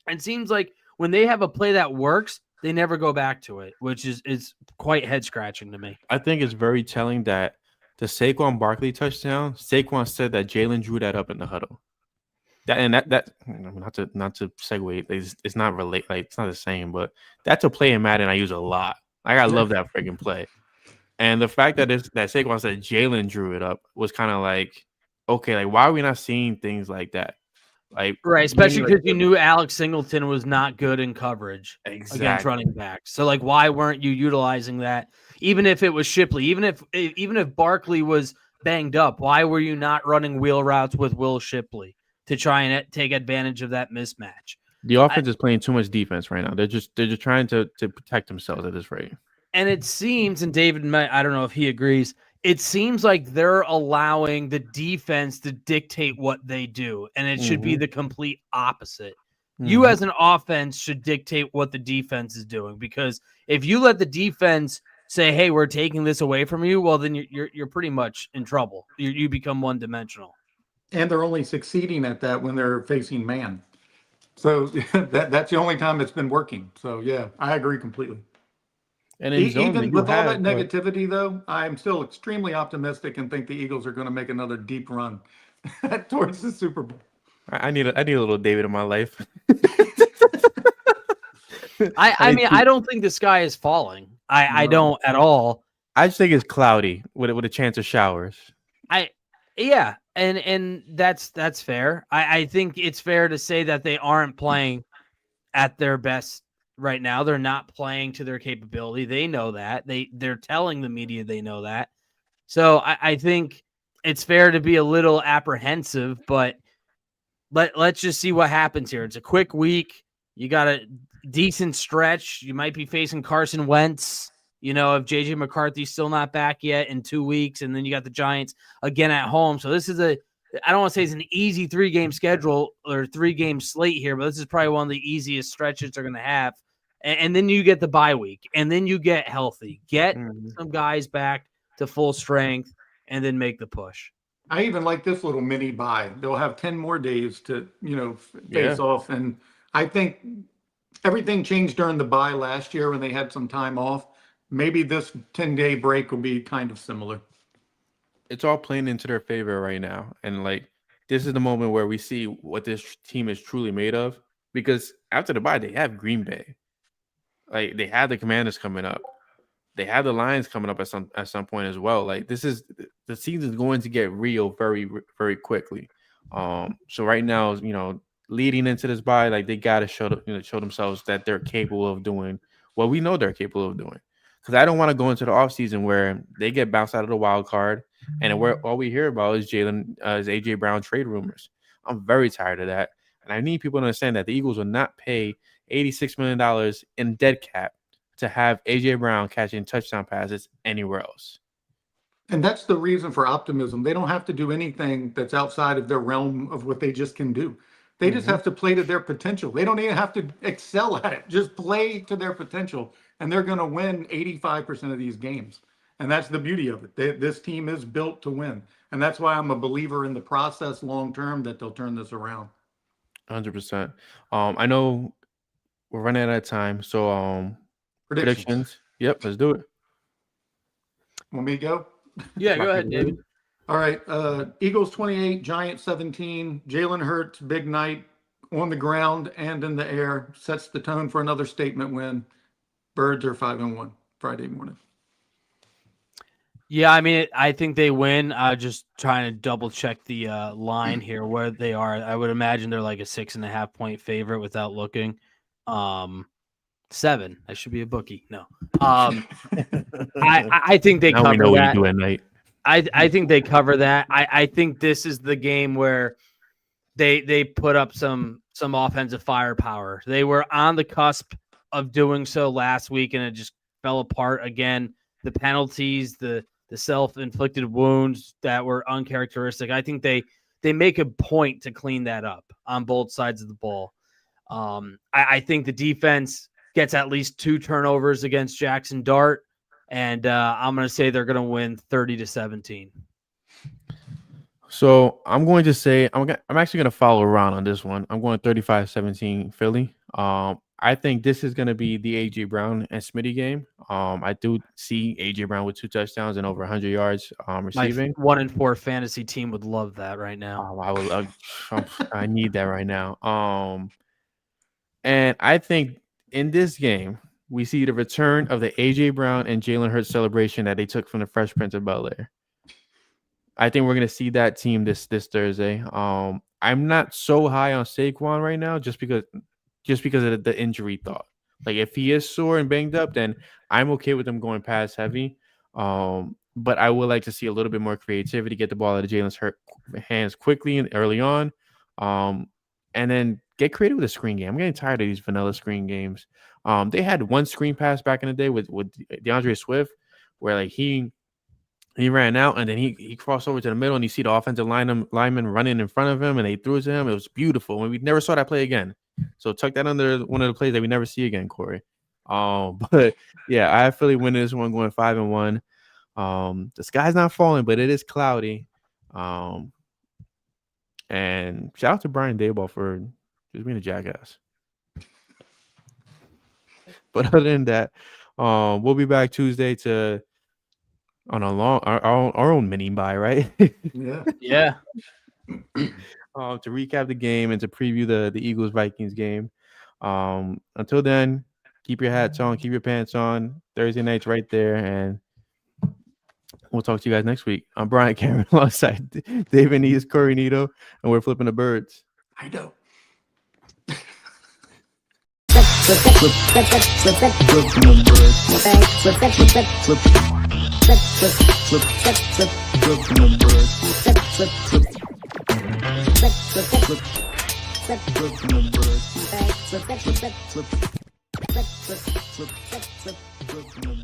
And it seems like when they have a play that works, they never go back to it, which is quite head-scratching to me. I think it's very telling that the Saquon Barkley touchdown, Saquon said that Jalen drew that up in the huddle. That not to segue, it's not relate, like it's not the same, but that's a play in Madden I use a lot. Like, I love that freaking play. And the fact that Saquon said Jalen drew it up was kind of like, okay, like, why are we not seeing things like that? Like, right, especially because you knew Alex Singleton was not good in coverage against running backs. So, like, why weren't you utilizing that? Even if it was Shipley, even if Barkley was banged up, why were you not running wheel routes with Will Shipley to try and take advantage of that mismatch? The offense is playing too much defense right now. They're just trying to protect themselves at this rate. And it seems, and David, I don't know if he agrees, it seems like they're allowing the defense to dictate what they do, and it should be the complete opposite. You as an offense should dictate what the defense is doing, because if you let the defense say, hey, we're taking this away from you, well, then you're pretty much in trouble. You become one-dimensional. And they're only succeeding at that when they're facing man. So that's the only time it's been working. So, yeah, I agree completely. And even with all that negativity, though, I'm still extremely optimistic and think the Eagles are going to make another deep run towards the Super Bowl. I need a little David in my life. I mean, I don't think the sky is falling. I don't at all. I just think it's cloudy with a chance of showers. Yeah, and that's fair. I think it's fair to say that they aren't playing at their best right now. They're not playing to their capability. They know that. They're telling the media they know that. So I think it's fair to be a little apprehensive, but let's just see what happens here. It's a quick week. You got a decent stretch. You might be facing Carson Wentz, if J.J. McCarthy's still not back yet in 2 weeks, and then you got the Giants again at home. So this is I don't want to say it's an easy 3-game schedule or 3-game slate here, but this is probably one of the easiest stretches they're going to have. And then you get the bye week, and then you get healthy, get some guys back to full strength, and then make the push. I even like this little mini bye. They'll have 10 more days to, face off. And I think everything changed during the bye last year when they had some time off. Maybe this 10-day break will be kind of similar. It's all playing into their favor right now. And, like, this is the moment where we see what this team is truly made of. Because after the bye, they have Green Bay. Like, they have the Commanders coming up. They have the Lions coming up at some point as well. Like, the season is going to get real very, very quickly. So right now, leading into this bye, like, they got to show themselves that they're capable of doing what we know they're capable of doing. Because I don't want to go into the offseason where they get bounced out of the wild card, and where all we hear about is A.J. Brown trade rumors. I'm very tired of that. And I need people to understand that the Eagles will not pay $86 million in dead cap to have A.J. Brown catching touchdown passes anywhere else. And that's the reason for optimism. They don't have to do anything that's outside of their realm of what they just can do. They just have to play to their potential. They don't even have to excel at it. Just play to their potential, and they're going to win 85% of these games. And that's the beauty of it. This team is built to win. And that's why I'm a believer in the process long term that they'll turn this around. 100%. I know we're running out of time. So predictions. Yep, let's do it. Want me to go? Yeah, go ahead, David. All right. Eagles 28, Giants 17. Jalen Hurts, big night on the ground and in the air. Sets the tone for another statement win. Birds are 5-1 Friday morning. Yeah, I mean, I think they win. Just trying to double check the line here where they are. I would imagine they're like a 6.5 point favorite without looking. 7. I should be a bookie. No. I think they Now cover we know what that. you do at night. I think they cover that. I think this is the game where they put up some offensive firepower. They were on the cusp of doing so last week, and it just fell apart again. The penalties, the self-inflicted wounds that were uncharacteristic. I think they make a point to clean that up on both sides of the ball. I think the defense gets at least 2 turnovers against Jackson Dart, and I'm going to say they're going to win 30-17. So I'm going to say I'm actually going to follow Ron on this one. I'm going 35-17 Philly. I think this is going to be the A.J. Brown and Smitty game. I do see A.J. Brown with 2 touchdowns and over 100 yards receiving. My 1-4 fantasy team would love that right now. I need that right now. And I think in this game, we see the return of the A.J. Brown and Jalen Hurts celebration that they took from the Fresh Prince of Bel-Air. I think we're going to see that team this Thursday. I'm not so high on Saquon right now just because of the injury thought. Like, if he is sore and banged up, then I'm okay with him going pass heavy. But I would like to see a little bit more creativity, get the ball out of Jalen's hands quickly and early on, and then get creative with the screen game. I'm getting tired of these vanilla screen games. They had one screen pass back in the day with DeAndre Swift, where like he ran out and then he crossed over to the middle and you see the offensive lineman running in front of him and they threw it to him. It was beautiful. And we never saw that play again. So tuck that under one of the plays that we never see again, Corey. But yeah, I have Philly winning this one, going 5-1. The sky's not falling, but it is cloudy. And shout out to Brian Daboll for just being a jackass. But other than that, we'll be back Tuesday on our own mini bye, right? Yeah. To recap the game and to preview the Eagles Vikings game. Until then, keep your hats on, keep your pants on. Thursday night's right there, and we'll talk to you guys next week. I'm Brian Cameron alongside David Nees, Corey Nito, and we're flipping the birds. I know. Flip.